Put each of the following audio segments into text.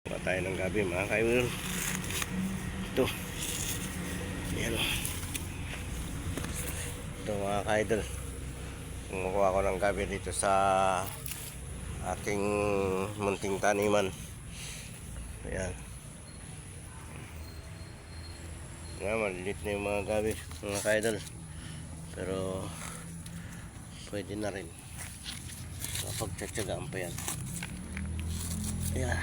Tayo ng gabi mga kaibigan. Ito. Ayan o. Ito mga kaidol. Kumukuha ko ng gabi dito sa aking munting taniman. Ayan. Nga, malilit na yung mga gabi mga kaidol. Pero pwede na rin. Kapag-tsatsagaan pa yan. Ayan.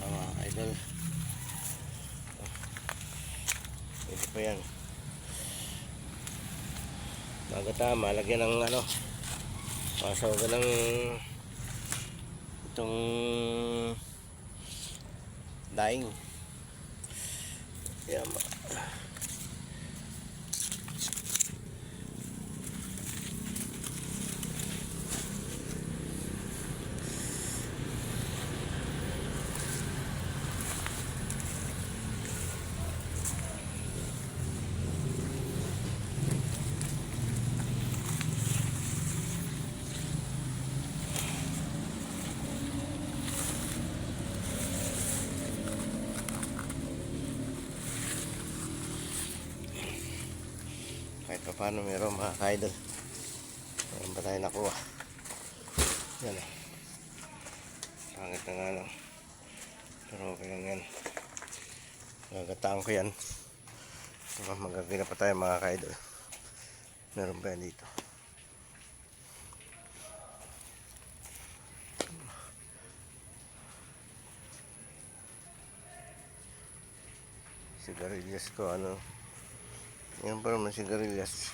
Mga kaidol. Pwede pa yan. Bago tama, lagyan ng ano, pasawagan ng itong daing. Ayan. Kahit pa paano meron mga kaidol. Meron ba tayo nakuha? Yan eh. Pangit na nga lang. Pero okay lang yan. Gagataan ko yan. Magagina pa tayo mga kaidol. Meron pa yan dito. Sigarilyas ko ano. Yan pa naman sigarilyas.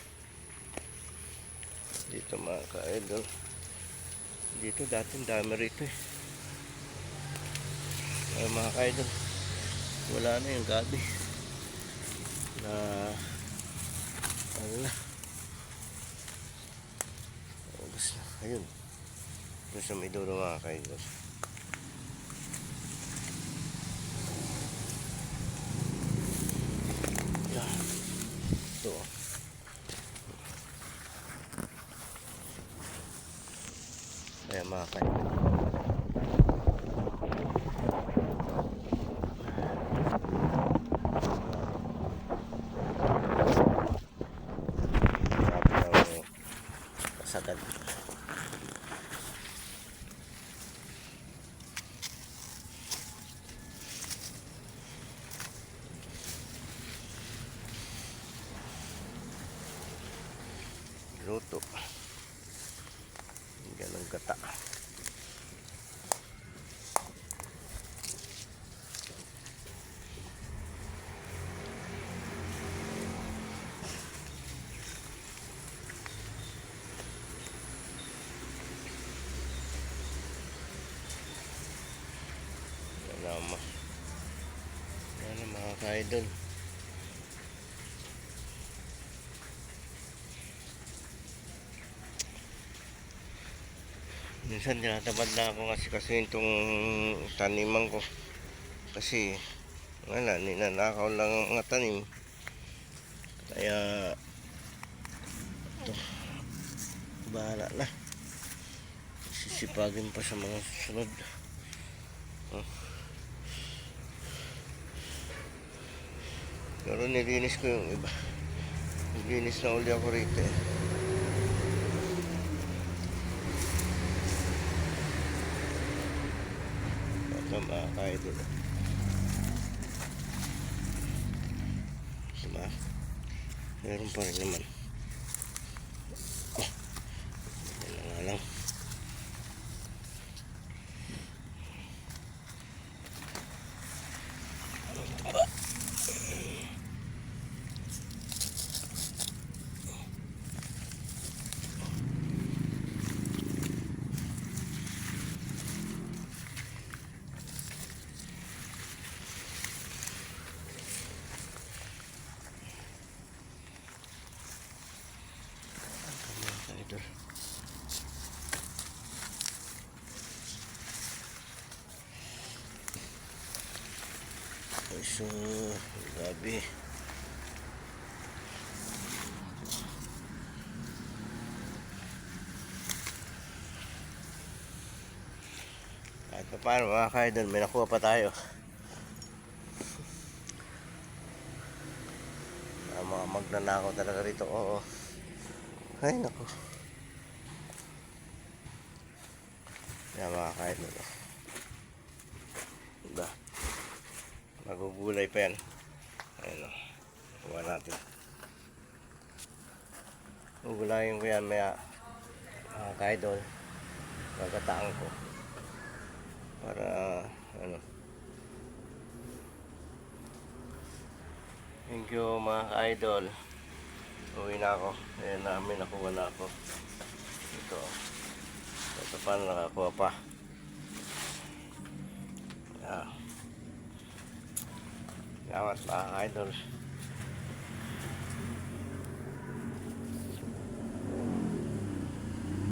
Dito mga ka-idol. Dito dati dami rito eh. Ay mga ka-idol. Wala na yung gabi. Na ano na. Ubus na. Ayun. Doon sa may dulo mga ka-idol. Ito. Ayan mga kaidol. Sabi ng kasagad. Luto. Ganang gata. Yan mga kaidol. Minsan tinatamad na ako kasi itong taniman ko. Kasi wala, ninanakaw lang ang mga tanim. Kaya ito, bahala na. Sisipagin pa sa mga susunod. Pero nilinis ko yung iba. Nilinis na uli ako rito eh. Ito mga kaidol. Diba? Meron pa rin naman. Yan na nga lang. So, gabi. So, paano mga ka-idol, may nakuha pa tayo. Mga magnanakaw talaga rito. Oo. Ay naku. Yan mga ka-idol. Diba? Magugulay pa yan. Ayun o. Kuha natin. Gugulayin ko yan maya mga ka-idol. Gagataan ko. Para ano. Thank you mga ka-idol. Uwi na ako. Ayan namin, nakuha na ako. Ito. Ito pa nakakuha pa. Salamat mga ka-idol.